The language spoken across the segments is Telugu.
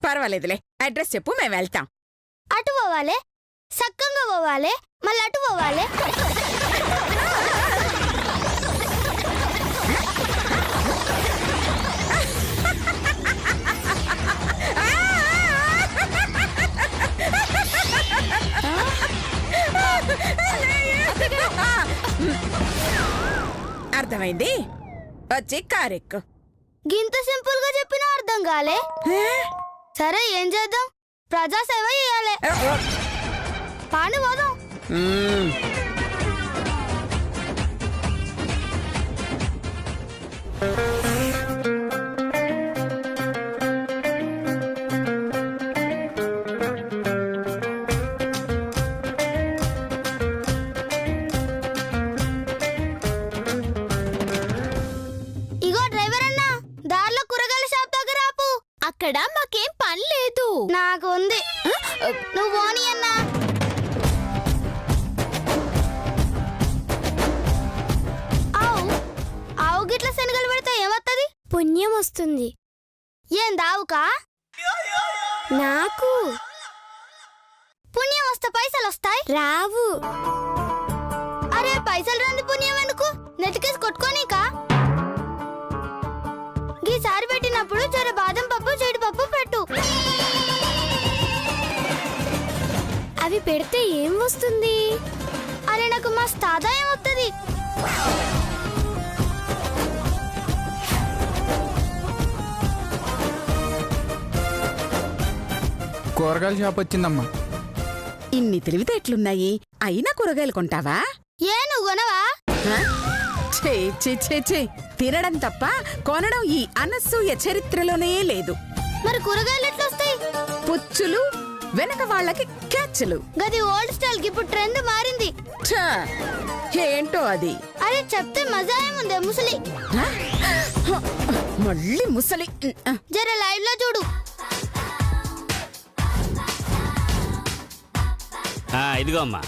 పర్వాలేదులే, అడ్రస్ చెప్పు, మేము వెళ్తాం. అటు పోవాలే, సక్కంగా పోవాలే, మళ్ళీ అటు పోవాలే. అర్థమైంది, వచ్చి కారెక్కు. గింత సింపుల్ గా చెప్పినా అర్థం కాలే. సరే ఏం చేద్దాం, ప్రజాసేవ చేయాలి. పాని పోదాం. అక్కడ మాకేం పని లేదు. నాకు ఉంది, నువ్వు పోనీ అన్నా. ఆవు గిట్ల శనగలు పెడితే ఏమవుతుంది? పుణ్యం వస్తుంది. ఏం దావుకా? నాకు పుణ్యం వస్తే పైసలు వస్తాయి? రావు. అరే పైసలు రంది పుణ్యం ఎందుకు? నెతికేసి కొట్టుకోనీకా? ఈసారి పెట్టినప్పుడు జర బాదం పప్పు జీడిపప్పు పెట్టు. అవి పెడితే ఏం వస్తుంది? అరే నాకు మస్తు ఆదాయం వస్తుంది. కూరగాయల షాప్ వచ్చిందమ్మా. ఇన్ని తెలివితేటలున్నాయి, అయినా కూరగాయలు కొంటావా? ఏ నువ్వు కొనవా? తినడం తప్ప కొనడం ఈ అనసూయ చరిత్రలోనే లేదు. మరి కూరగాయలు ఎట్లా వస్తాయి? పుచ్చులు, వెనక వాళ్ళకి క్యాచ్లు. గది ఓల్డ్ స్టైల్ కి ఇప్పుడు ట్రెండ్ మారింది. ఏంటో అది? అరే చెప్తే మజా ఏముంది ముసలి. మళ్ళీ ముసలి. జర లైవ్ లో చూడు. ఇదిగో అమ్మా,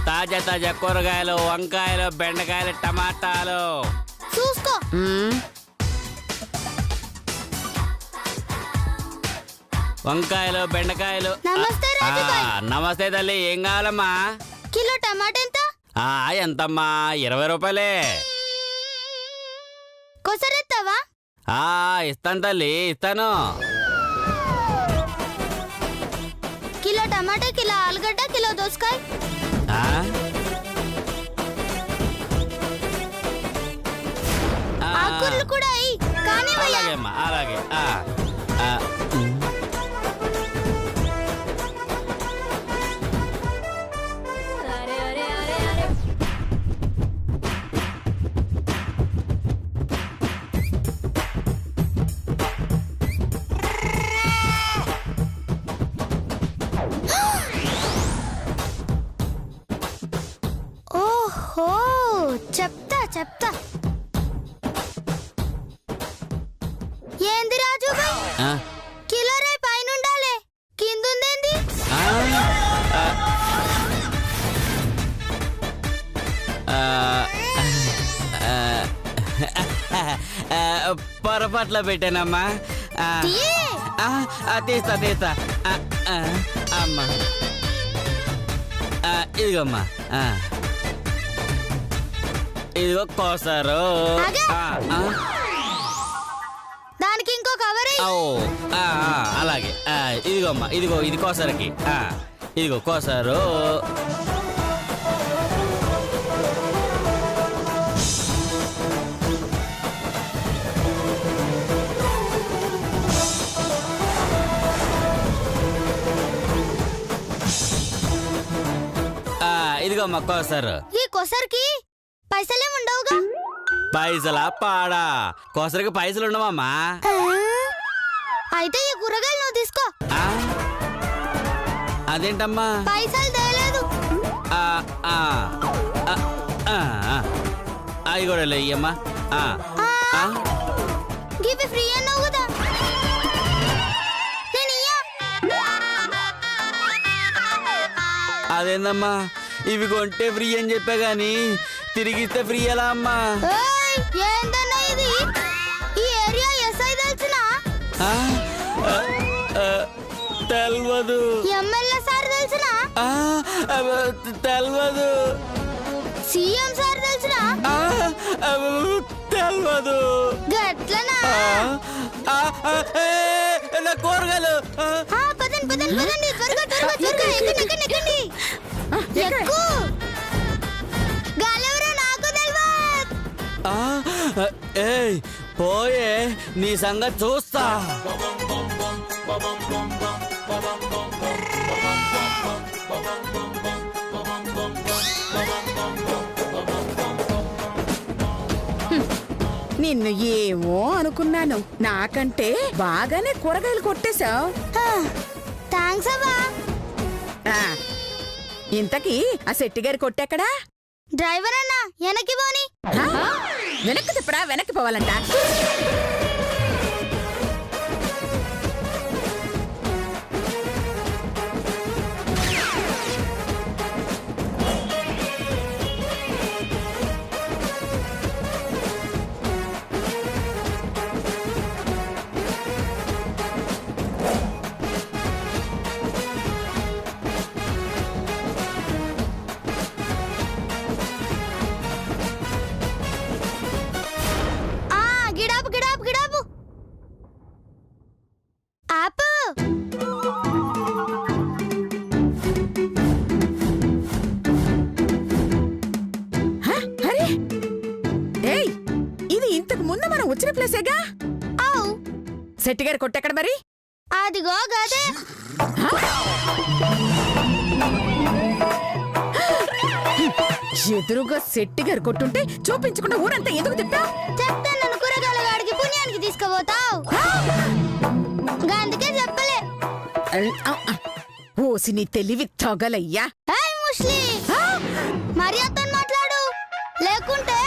తాజా తాజా కూరగాయలు, వంకాయలు, బెండకాయలు, టమాటాలు చూసుకో. వంకాయలు, బెండకాయలు. నమస్తే రాజుబాయ్. నమస్తే తల్లి, ఏం కావాలమ్మా? కిలో టమాటా ఎంత? ఎంతమ్మా? 20 రూపాయలే. కొసరెత్తావా? ఇస్తాను తల్లి, ఇస్తాను. కిలో టమాటా, కిలో ఆలుగడ్డ, కిలో దోసకాయ. ఆకుకూరలు కూడా అయ్యి కానీ. అలాగే అమ్మా, అలాగే. ఓహో, చెప్తా చెప్తా. ఏంది రాజుబాయ్, కిలో రేపు పైన ఉండాలి, కిందుందేంది? పొరపాట్లో పెట్టానమ్మా. తీస్తా. అమ్మా ఇదిగోమ్మా, ఇదిగో కోసారు. దానికి ఇంకో కవర్. అలాగే. ఇదిగోమ్మా, ఇదిగో ఇది కోసరకి. ఇదిగో కోసారు. ఇదిగోమ్మా కోసారు. ఈ కొసరికి పైసలేముండవుగా? పైసలా పాడా? కోసరికి పైసలు ఉండవమ్మా. అయితే ఈ కూరగాయలు నువ్వు తీసుకో. అదేంటమ్మా? పైసలు తేలేదు. అవి కూడా లేయ్యమ్మా. గివి ఫ్రీ అన్నావు కదా. అదేందమ్మా, ఇవి కొంటే ఫ్రీ అని చెప్పా గాని తిరిగిస్తే ఫ్రీ ఎలా అమ్మా? ఏందన్నా ఇది? ఈ ఏరియా ఎస్ఐ ఆ, ఆ, ఆ, తెల్వదు. ఎమ్మెల్యే సార్ తెలుసునా? ఆ, ఆ, తెల్వదు. సీఎం సార్ తెలుసునా? ఆ, ఆ, తెల్వదు. గట్లనా? ఆ, ఆ, ఏ, నా కూరగాయలు. ఆ, పదండి పదండి పదండి, త్వరగా త్వరగా త్వరగా ఎక్కండి ఎక్కండి ఎక్కండి. ఎక్కు. గాలెవరో నాకు తెలియదు. ఆ, ఏయ్ పోయే, నీ సంగతి చూస్తా. నిన్ను ఏమో అనుకున్నాను. నాకంటే బాగానే కూరగాయలు కొట్టేశావు. థ్యాంక్స్ అవ్వా. ఇంతకీ ఆ శెట్టి గారి కొట్టెక్కడా? డ్రైవర్ అన్నా వెనక్కి పోని. వెనక్కి తిప్పరా, వెనక్కి పోవాలంట. గిడాపు గిడాపు గిడాపు. ఆపు. అరే ఏయ్, ఇది ఇంతకు ముందు మనం వచ్చిన ప్లేసేగా. ఆవు. శెట్టి గారి కొట్టెక్కడ మరి? అదిగో గదే. ఎదురుగా శెట్టి గారు కొట్టుంటే చూపించకుండా ఊరంతా ఎందుకు తిప్పా? చెప్తే నన్ను కూరగాయల గాడికి పుణ్యానికి తీసుకుపోతావు. అందుకే చెప్పలే. ఓసి నీ తెలివి తగలయ్యా. ముస్లి మర్యాదతో మాట్లాడు, లేకుంటే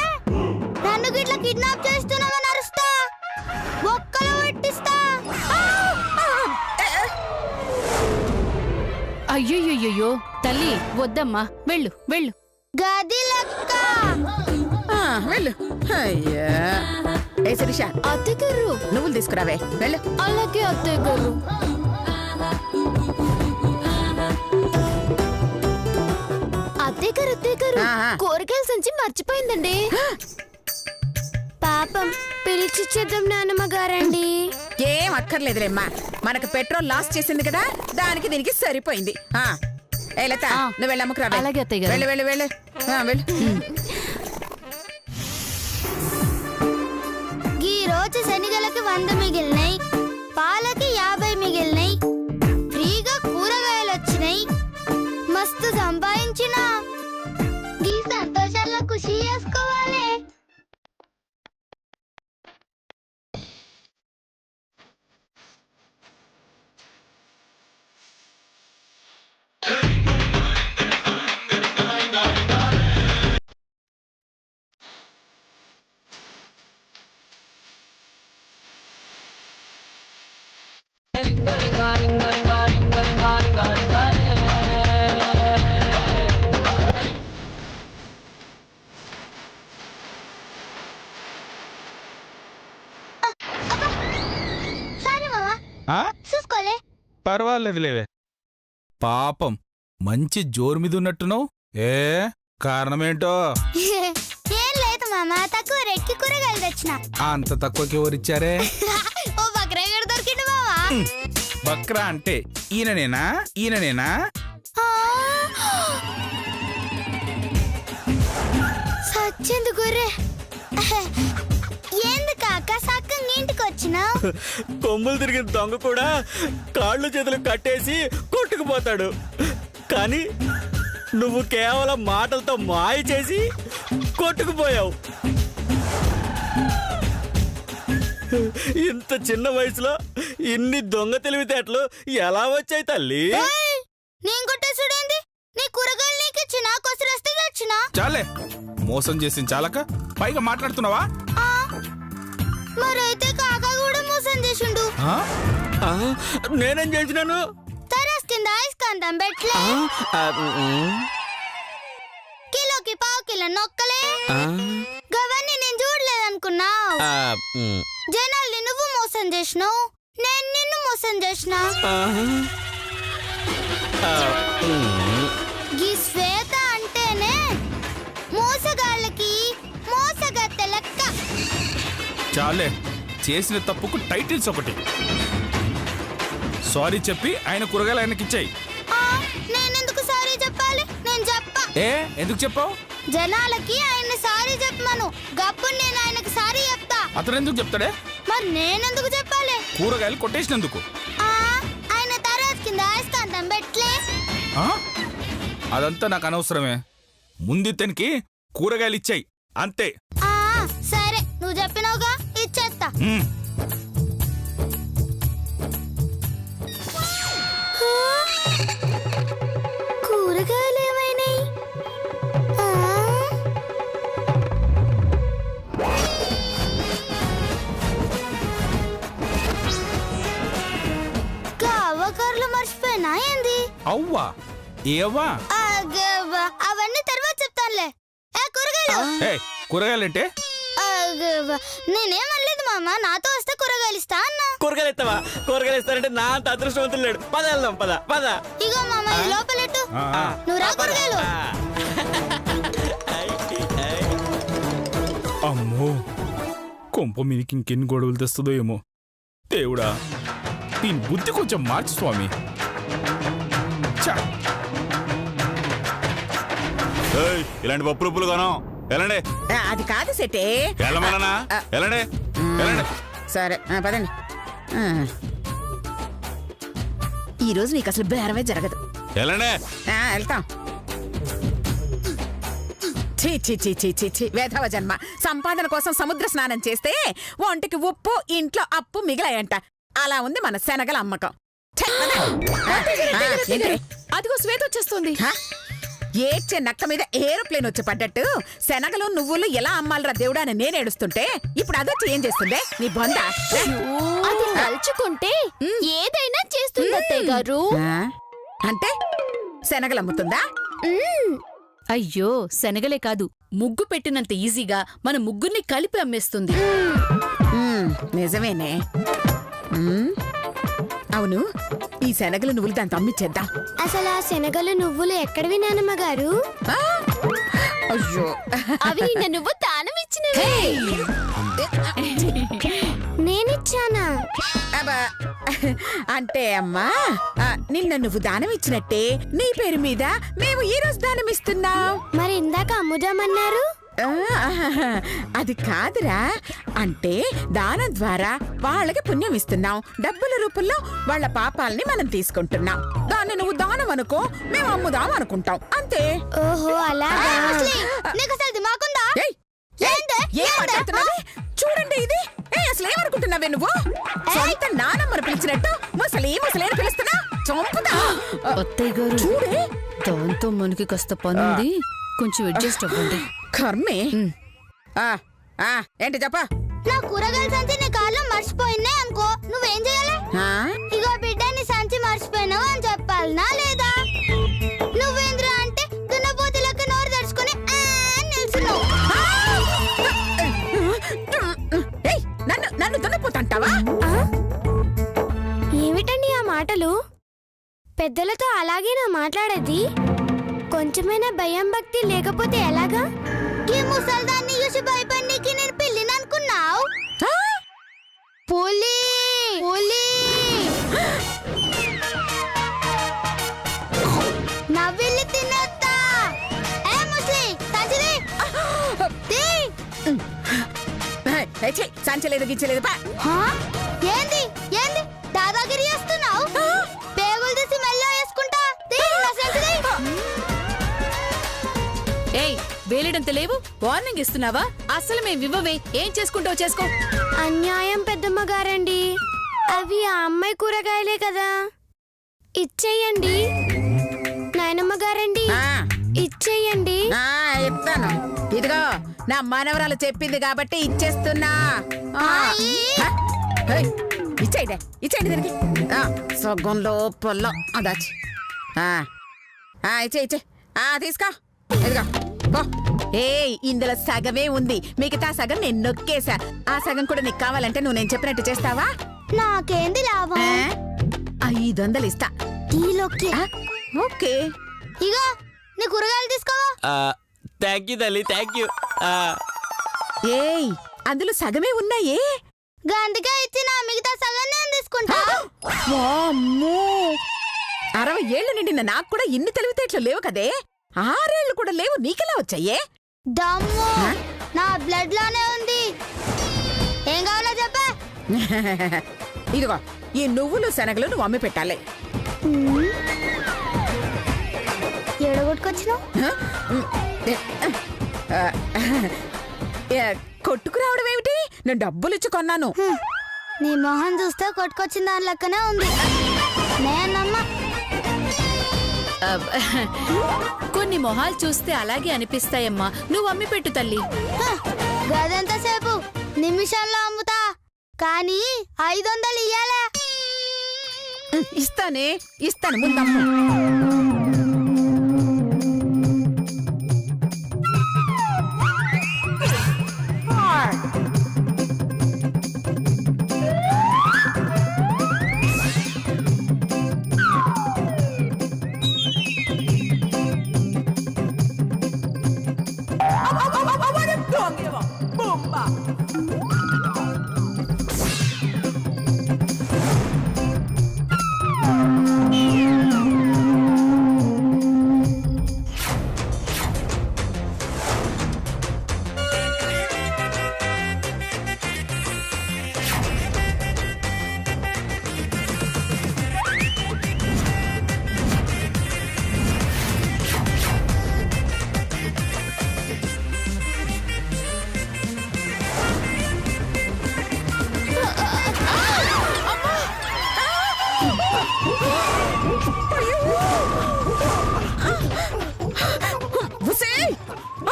నన్ను గిట్లా కిడ్నాప్ చేస్తున్నామని అరుస్తా, ఒక్కలో పెట్టిస్తా. అయ్యయ్యో తల్లి వద్దమ్మా, వెళ్ళు వెళ్ళు. గది లెక్క. వెళ్ళు. అయ్యా ఏ శిరీష, అత్తగారు. నువ్వులు తీసుకురావే, వెళ్ళు. అలాగే అత్తగారు. అత్తగారు కూరగాయల సంచి మర్చిపోయిందండి. పాపం పిలిచిచ్చేద్దాం నాన్నమ్మ గారండి. ఏం అక్కర్లేదులేమ్మా, మనకు పెట్రోల్ లాస్ చేసింది కదా, దానికి దీనికి సరిపోయింది. ఏ లత, నువ్వు వెళ్ళి అమ్మకు రావే. అలాగే అత్తయ్య గారు. వెళ్ళు వెళ్ళు వెళ్ళు. వెళ్ళు. ఈ రోజు శనిగలకి 100 మిగిలినాయి, పాలకి 50 మిగిలినాయి, ఫ్రీగా కూరగాయలు వచ్చినాయి, మస్తు సంపాదించిన. ఈ సంతోషాల్లో ఖుషి చేసుకోవాలి. చూసుకోలే. పర్వాలేదు లేవే. పాపం మంచి జోరు మీద ఉన్నట్టున్నావు. ఏ కారణమేంటో? ఏం లేదు మామ, తక్కువ రేట్కి కూరగాయలు తెచ్చిన. అంత తక్కువకి ఎవరిచ్చారే? ఓ బక్రాగడ దొరికిండు మామ. బక్రా అంటే ఈయననేనా? ఈయననేనా? సచ్చింది గొర్రె. ఎందుకు అక్క సక్కంగా ఇంటికి వచ్చినావు? కొమ్ములు తిరిగిన దొంగ కూడా కాళ్ళు చేతులు కట్టేసి కొట్టుకుపోతాడు, కానీ నువ్వు కేవలం మాటలతో మాయ చేసి కొట్టుకుపోయావు. ఇంత చిన్న వయసులో ఇన్ని దొంగ తెలివితేటలు ఎలా వచ్చాయి తల్లి? నేను కొట్టేసుడేంది? నీ కూరగాయలు నీకిచ్చిన కొసరస్తే తెచ్చిన. చాలే, మోసం చేసిన చాలక పైగా మాట్లాడుతున్నావా? మరైతే కాకా కూడా మోసం చేసిండు. నేనేం చేసినాను? తరస్ కింద ఐస్కాంతం బెట్లే, కిలోకి పావు కిలో నొక్కలే, గవన్నీ నేను చూడలేదనుకున్నావు. జనాల్ని నువ్వు మోసం చేసినావు, నేను నిన్ను మోసం చేసిన ఈ శ్వేత అంటేనే మోసగాళ్ళకి మోసగత్తె లెక్క. చాలే, చేసిన తప్పుకు టైటిల్స్ ఒకటి. సారీ చెప్పి ఆయన కూరగాయలు ఆయనకి ఇచ్చాయి. నేనెందుకు సారీ చెప్పాలి? నేను చెప్పా. ఎందుకు చెప్పావు? జనాలకి ఆయన సారీ చెప్పమను. గప్పుడు నేను ఆయనకి సారీ చెప్తా. అతను ఎందుకు చెప్తాడే? మరి నేనెందుకు చెప్పాలి? కూరగాయలు కొట్టేసినందుకు. ఆయన తర్వాత కింద అయస్కాంతం పెట్లే. అదంతా నాకు అనవసరమే. ముందు ఇతనికి కూరగాయలు ఇచ్చాయి అంతే. సరే, నువ్వు చెప్పినావుగా, ఇచ్చేస్తా. కూరగాయలు ఏమైనాయి? అవ్వకారులు మర్చిపోయినా ఏంది? అవ్వా ఏవ్వా? అవన్నీ తర్వాత చెప్తానులే. కూరగాయలు కూరగాయలంటే నేనేమనలేదు మామ. నాతో వస్తే కూరగాయలు ఇస్తా అన్నా. కూరగాయలు ఇస్తావా? కూరగాయలు ఇస్తానంటే నా అంత అదృష్టవంతులు లేడు. పద వెళ్దాం, పద పద. ఇగో మామ, ఇది లోపలెట్టు. నువ్వు రా కూరగాయలు. అమ్మో, కొంప మీనికి ఇంకెన్ని గొడవలు తెస్తుందో ఏమో. దేవుడా, దీని బుద్ధి కొంచెం మార్చు స్వామి. ఇలాంటి పప్పు రూపులు గాను ఎలాండి? అది కాదు సెటే. వెళ్ళమన్నా ఎలాండి? సరే పదండి. ఈ రోజు నీకు అసలు బేరమే జరగదు. ఎలాండి? వెళ్తాం. ఛీ ఛీ ఛీ ఛీ ఛీ ఛీ, వేధవ జన్మ. సంపాదన కోసం సముద్ర స్నానం చేస్తే ఒంటికి ఉప్పు, ఇంట్లో అప్పు మిగిలాయంట. అలా ఉంది మన శనగల అమ్మకం. అదిగో శ్వేత వచ్చేస్తుంది. ఏడ్చే నక్క మీద ఏరోప్లేన్ వచ్చి పడ్డట్టు శనగలు నువ్వులు ఎలా అమ్మాలరా దేవుడా అని నేను ఏడుస్తుంటే ఇప్పుడు అదొచ్చి ఏం చేస్తుందే నీ బొంద? అది తలుచుకుంటే ఏదైనా చేస్తుంది అత్తయ్య గారు. అంటే శనగలు అమ్ముతుందా? అయ్యో, శనగలే కాదు, ముగ్గు పెట్టినంత ఈజీగా మన ముగ్గురిని కలిపి అమ్మేస్తుంది. నిజమేనే. అవును, ఈ శనగలు నువ్వులు దాంతో అమ్మిచ్చేద్దాం. అసలు ఆ శనగలు నువ్వులు ఎక్కడివి నానమ్మ గారు? అయ్యో, అవి నిన్న నువ్వు దానం ఇచ్చినవి. నేనిచ్చానా? అంటే అమ్మా, నిన్న నువ్వు దానం ఇచ్చినట్టే నీ పేరు మీద మేము ఈ రోజు దానం ఇస్తున్నాం. మరి ఇందాక అమ్ముదామన్నారు? అది కాదురా. అంటే దానం ద్వారా వాళ్ళకి పుణ్యం ఇస్తున్నాం. డబ్బుల రూపంలో వాళ్ళ పాపాలని మనం తీసుకుంటున్నాం. దాన్ని నువ్వు దానం అనుకో, మేము అమ్ముదాం అనుకుంటాం అంతే. ఓహో, అలాగా. చూడండి ఇది. అసలు ఏమనుకుంటున్నావే నువ్వు? సొంత నానమ్మను పిలిచినట్టు ముసలి ముసలేని పిలుస్తున్నా? చంపుతా. అత్తయ్య గారు చూడే, దాంతో మనకి కాస్త పనుంది, కొంచెం అడ్జస్ట్ అవ్వండి. కర్మే. ఏంటి చెప్పా? నా కూరగాయల సంచి నీ కాళ్ళు మర్చిపోయిందే అనుకో, నువ్వేం చేయాలి? ఇగో బిడ్డ, నీ సంచి మర్చిపోయినావు అని చెప్పాలనా లేదా? నువ్వేంద్రా అంటే దున్నపోతులకి నోరు తెరుచుకుని నిల్చున్నావు. నన్ను దున్నపోతంటావా? ఏమిటండి ఆ మాటలు? పెద్దలతో అలాగేనా మాట్లాడేది? కొంచెమైనా భయం భక్తి లేకపోతే ఎలాగా? ఈ ముసల్దాన్ని చూసి భయపడికి నేను పిల్లిని అనుకున్నావు? పులి పులి నవ్విల్లి తినేస్తా. ఏ ముసలి సంచిది సంచలేదు గిచ్చలేదు. ఏంది ఏంది దాదాగిరి చేస్తున్నావు? పేగులు తీసి మెల్ల వేసుకుంటా. ఏయ్, వేలేడంత లేవు, వార్నింగ్ ఇస్తున్నావా? అసలు మేము ఇవ్వవే, ఏం చేసుకుంటావు చేసుకో. అన్యాయం పెద్దమ్మ గారండి. అవి ఆ అమ్మాయి కూరగాయలే కదా, ఇచ్చేయండి. నాయనమ్మ గారండి, ఇచ్చేయండి. చెప్తాను. ఇదిగో నా మనవరాలు చెప్పింది కాబట్టి ఇచ్చేస్తున్నా. ఇచ్చేయండి ఇచ్చేయండి దీనికి. సొగ్గంలో పొల్లో అదాచి ఇచ్చే ఇచ్చే తీసుకో. ఇదిగో పో. ఇందులో సగమే ఉంది, మిగతా సగం నేను నొక్కేశా. ఆ సగం కూడా నీకు కావాలంటే నువ్వు నేను చెప్పినట్టు చేస్తావా? నాకేంది లాభం? 500 ఇస్తా. డీలోకే. ఓకే. ఇగో నీ కూరగాయలు తీసుకో. థ్యాంక్ యూ తల్లి, థ్యాంక్ యూ. ఏయ్, అందులో సగమే ఉన్నాయే. గందుకే ఇచ్చిన మిగతా సగం నేను తీసుకుంటా. వామ్మో, 60 ఏళ్ళు నిండిన నాకు కూడా ఇన్ని తెలివితేటలు లేవు కదే. 6 ఏళ్ళు కూడా లేవు, నీకెలా వచ్చాయే? దమ్ము నా బ్లడ్ లోనే ఉంది. ఏం కావాలో చెప్పా. ఇదిగో ఈ నువ్వులు శనగలు నువ్వు అమ్మి పెట్టాలి. ఎడగొట్టుకొచ్చినావు? కొట్టుకురావడం ఏమిటి? నేను డబ్బులు ఇచ్చి కొన్నాను. నీ మొహం చూస్తే కొట్టుకొచ్చిన దాని లెక్కనే ఉంది. నేనమ్మా కొన్ని మొహాలు చూస్తే అలాగే అనిపిస్తాయమ్మా. నువ్వు అమ్మి పెట్టు తల్లి. గదంతసేపు నిమిషాల్లో అమ్ముతా, కానీ 500 ఇయ్యాలే. ఇస్తాను ముందమ్ము.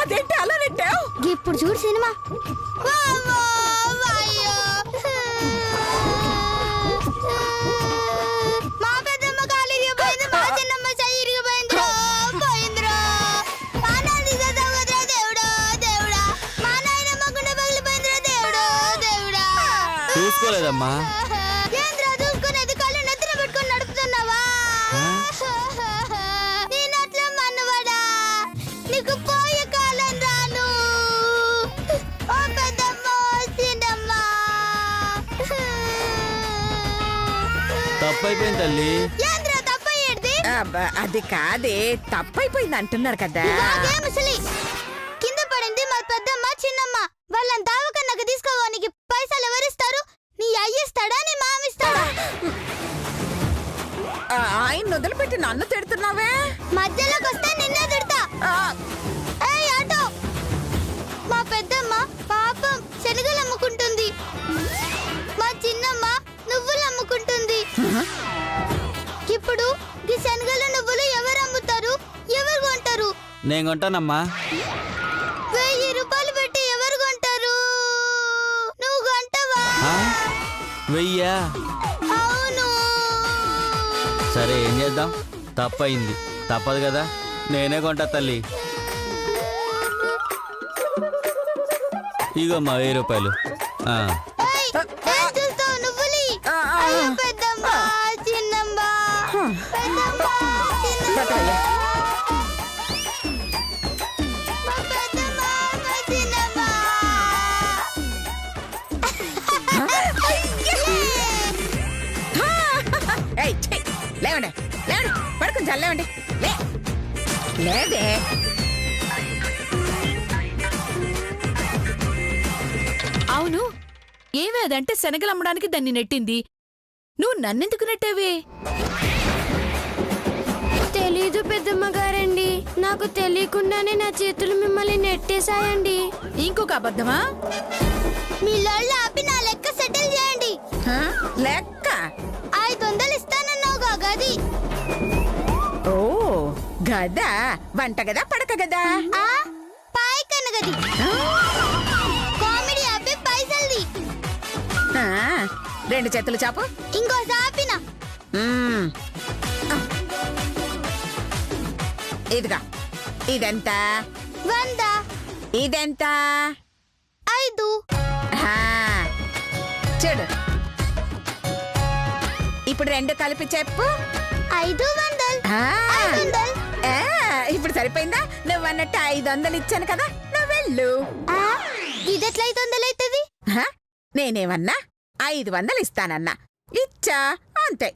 అదేంటి అలా నెట్టావు? ఇప్పుడు చూడు సినిమా. మా పెద్దమ్మ కాలు ఇరిగిపోయింది, మా చిన్నమ్మ చెయ్యి ఇరిగిపోయిందిరా. పోయిందిరా. మా నాన్న తీసేద్దాం కదరా దేవుడా, దేవుడా. మా నాయనమ్మ గుండె పగిలిపోయిందిరా దేవుడా, దేవుడా. చూసుకోలేదమ్మా. ఏంద్రా చూసుకునేది? కళ్ళు నెత్తిన పెట్టుకొని నడుపుతున్నావా? నేనట్లా మన్నవాడా, నీకు పోయే కాలం రాను. ఓ పెద్దమ్మ, చిన్నమ్మ. తప్పైపోయింది తల్లి. ఏంద్రా తప్పయ్యేది? అది కాదే, తప్పైపోయింది అంటున్నారు కదా. ఇవాగే ముసలి కింద పడింది మా పెద్దమ్మ, చిన్నమ్మ. వాళ్ళని దావకన్నకు తీసుకోవానికి పైసలు ఎవరిస్తారు? నీ అయ్యిస్తాడా, నీ మామిస్తాడా? ఆయన వదిలిపెట్టి నన్ను తిడుతున్నావే. మధ్యలోకి వస్తే నిన్నే తిడతా. ఏయ్ ఆటో, మా పెద్దమ్మ పాపం శనగలు అమ్ముకుంటుంది, మా చిన్నమ్మ నువ్వులు అమ్ముకుంటుంది. ఇప్పుడు ఈ శనగలు నువ్వులు ఎవరు అమ్ముతారు, ఎవరు కొంటారు? నేను కొంటానమ్మా. 1000 రూపాయలు పెట్టి ఎవరు కొంటారు? నువ్వు కొంటావా? 1000? అవును. సరే ఏం చేద్దాం, తప్పయింది, తప్పదు కదా, నేనే కొంటా తల్లి. ఇగోమ్మా 1000 రూపాయలు. ఏయ్, ఏం చూస్తావు? నువ్వులి. అయ్యో పెద్దమ్మ, చిన్నమ్మ, పెద్దమ్మ, చిన్నమ్మ. మా పెద్దమ్మ, మా చిన్నమ్మ. ఏయ్, ఛీ, లేవండి లేవండి, పడుకుని చల్లేవండి. లేదే. అవును, ఏవే అదంటే శనగలు అమ్మడానికి దాన్ని నెట్టింది. నువ్వు నన్నెందుకు నెట్టావే? తెలీదు పెద్దమ్మ గారండి, నాకు తెలియకుండానే నా చేతులు మిమ్మల్ని నెట్టేశాయండి. ఇంకొక అబద్ధమా? మీ లొల్లి ఆపి నా లెక్క సెటిల్ చేయండి. లెక్క 500 ఇస్తానన్నావుగా గది. ఓ గదా, వంట గదా, పడక గదా? పాయకన్న గది. కామెడీ ఆపి పైసల్ది. 2 చేతులు చాపు. ఇంకో సాపిన. ఇదిగా, ఇదెంత? 100. ఇదెంత? 5. చూడు, ఇప్పుడు 2 కలిపి చెప్పు. 500. ఆ, 500. ఆ, ఇప్పుడు సరిపోయిందా? నువ్వన్నట్టు 500 ఇచ్చాను కదా, నువ్వు వెళ్ళు. ఇదెట్లా 500 అవుతుంది? హ? నేనేమన్నా 500 ఇస్తానన్నా, ఇచ్చా అంతే.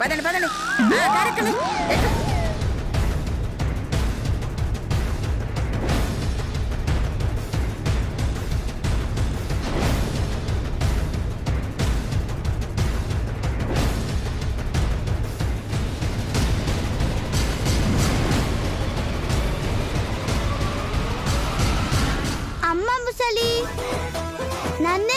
పదండి పదండి. కార్యక్రమం ఎక్కు. అమ్మ ముసలి నన్నే